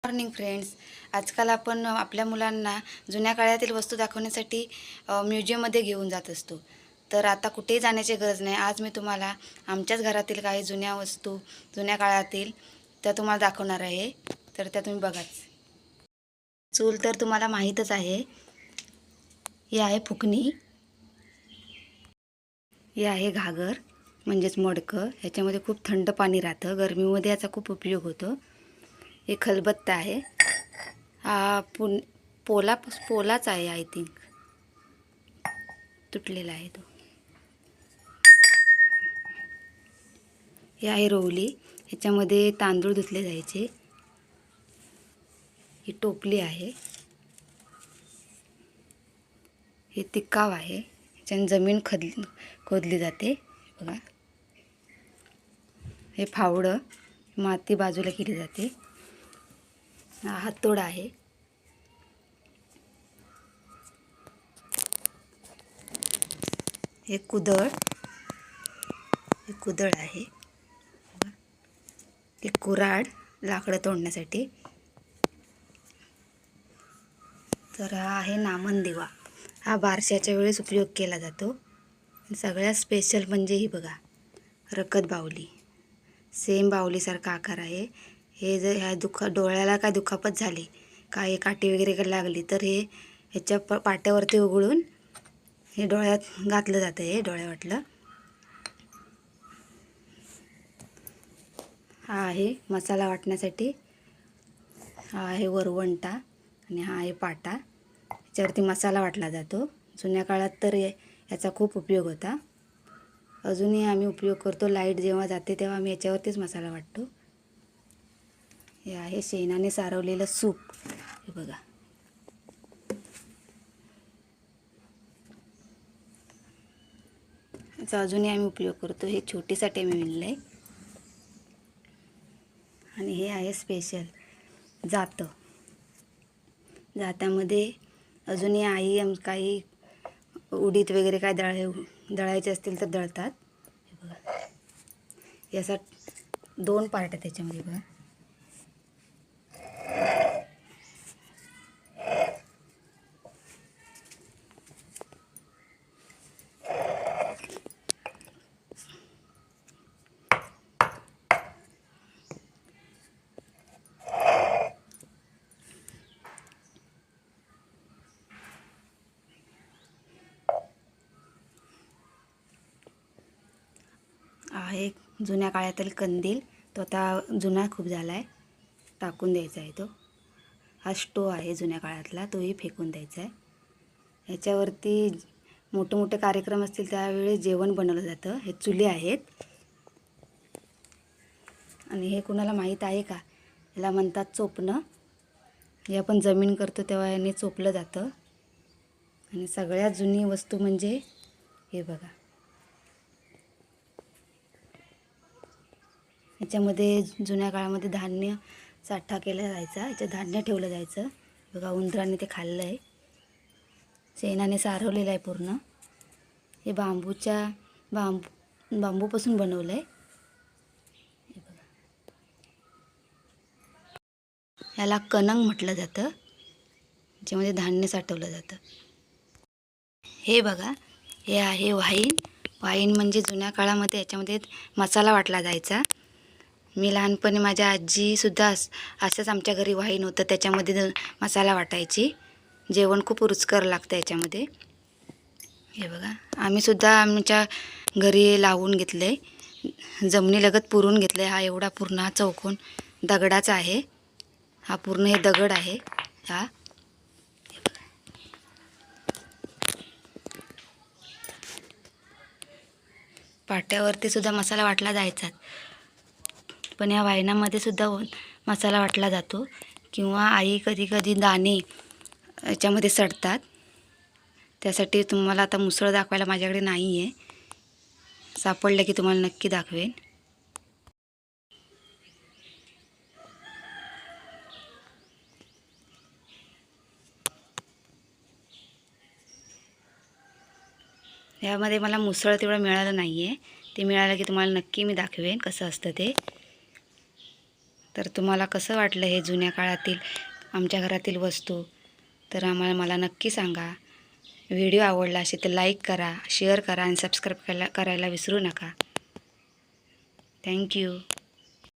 Morning friends. आजकाल आपण आपल्या मुलांना जुन्या काळातील वस्तू दाखवण्यासाठी म्युझियममध्ये घेऊन जात असतो. तर आता कुठेही जाण्याची गरज नाही. आज मी तुम्हाला आमच्याच घरातील काही जुन्या वस्तू, जुन्या काळातील त्या तुम्हाला दाखवणार आहे. तर त्या तुम्ही बघाच. चूल तर तुम्हाला माहीतच आहे. ही आहे फुकणी, ही आहे घागर म्हणजेच मडकं. ह्याच्यामध्ये खूप थंड पाणी राहतं. गरमीमध्ये याचा खूप उपयोग होतो. हे खलबत्ता आहे. हा पोलाच आहे, आय थिंक तुटलेला आहे तो. हे आहे रोवली, ह्याच्यामध्ये तांदूळ धुतले जायचे. ही टोपली आहे. हे तिकाव आहे, ह्याच्याने जमीन खोदली जाते बघा. हे फावडं, माती बाजूला केली जाते. हा हातोडा आहे. हे कुदळ आहे. हे कुऱ्हाड, लाकडं तोडण्यासाठी. तर हा आहे नामनदिवा. हा बारशाच्या वेळेस उपयोग केला जातो. सगळ्यात स्पेशल म्हणजे ही बघा, रकत बाहुली. सेम बाहुलीसारखा आकार आहे. हे जर ह्या डोळ्याला काय दुखापत झाली, काय काठी वगैरे लागली, तर हे ह्याच्या पाट्यावरती उघडून हे डोळ्यात घातलं जातं. हे डोळ्यावाटलं. हा आहे मसाला वाटण्यासाठी. हा आहे वरवंटा आणि हा आहे पाटा. ह्याच्यावरती मसाला वाटला जातो. जुन्या काळात तर याचा खूप उपयोग होता. अजूनही आम्ही उपयोग करतो. लाईट जेव्हा जाते तेव्हा आम्ही याच्यावरतीच मसाला वाटतो. हे आहे शेणाने सारवलेलं सूप. हे बघा. याचा अजूनही आम्ही उपयोग करतो. हे छोटीसाठी आम्ही विणलं आहे. आणि हे आहे स्पेशल जात्यामध्ये अजूनही आई काही उडीद वगैरे काय दळायचे असतील तर दळतात. हे बघा, याचा 2 पार्ट आहे त्याच्यामध्ये बघा. आहे जुन्या काळातील कंदील. तो आता जुना खूप झाला आहे, टाकून द्यायचा आहे तो. हा स्टोव आहे जुन्या काळातला, तोही फेकून द्यायचा आहे. ह्याच्यावरती मोठे कार्यक्रम असतील त्यावेळी जेवण बनवलं जातं. हे चुली आहेत. आणि हे कुणाला माहीत आहे का, याला म्हणतात चोपणं. हे आपण जमीन करतो तेव्हा याने चोपलं जातं. आणि सगळ्यात जुनी वस्तू म्हणजे हे बघा. ह्याच्यामध्ये जुन्या काळामध्ये धान्य साठा केला जायचा. ह्याच्यात धान्य ठेवलं जायचं बघा. उंदराने ते खाल्लं आहे. शेणाने सारवलेलं आहे पूर्ण. हे बांबूपासून बनवलं आहे. हे बघा. याला कणंग म्हटलं जातं, ज्यामध्ये धान्य साठवलं जातं. हे बघा, हे आहे वाईन म्हणजे जुन्या काळामध्ये याच्यामध्ये मसाला वाटला जायचा. मी लहानपणी माझ्या आजीसुद्धा असंच आमच्या घरी वाईन होतं, त्याच्यामध्ये मसाला वाटायची. जेवण खूप रुचकर लागतं याच्यामध्ये. हे बघा, आम्हीसुद्धा आमच्या घरी लावून घेतले, जमिनीलगत पुरून घेतले. हा एवढा पूर्ण हा चौकोन दगडाचा आहे. हा पूर्ण हे दगड आहे. हा पाट्यावरती सुद्धा मसाला वाटला जायचा. पण या वायनामध्ये सुद्धा मसाला वाटला जातो. किंवा आई कधी दाणे याच्यामध्ये सडतात. त्यासाठी तुम्हाला आता मुसळ दाखवायला माझ्याकडे नाही आहे. सापडलं की तुम्हाला नक्की दाखवेन. यामध्ये मला मुसळ तेवढं मिळालं नाही आहे. ते मिळालं की तुम्हाला नक्की मी दाखवेन कसं असतं ते. तर तुम्हाला कसं वाटलं हे जुन्या काळातील आमच्या घरातील वस्तू, तर मला नक्की सांगा. व्हिडिओ आवडला असेल तर लाईक करा, शेअर करा आणि सबस्क्राईब करायला विसरू नका. थँक्यू.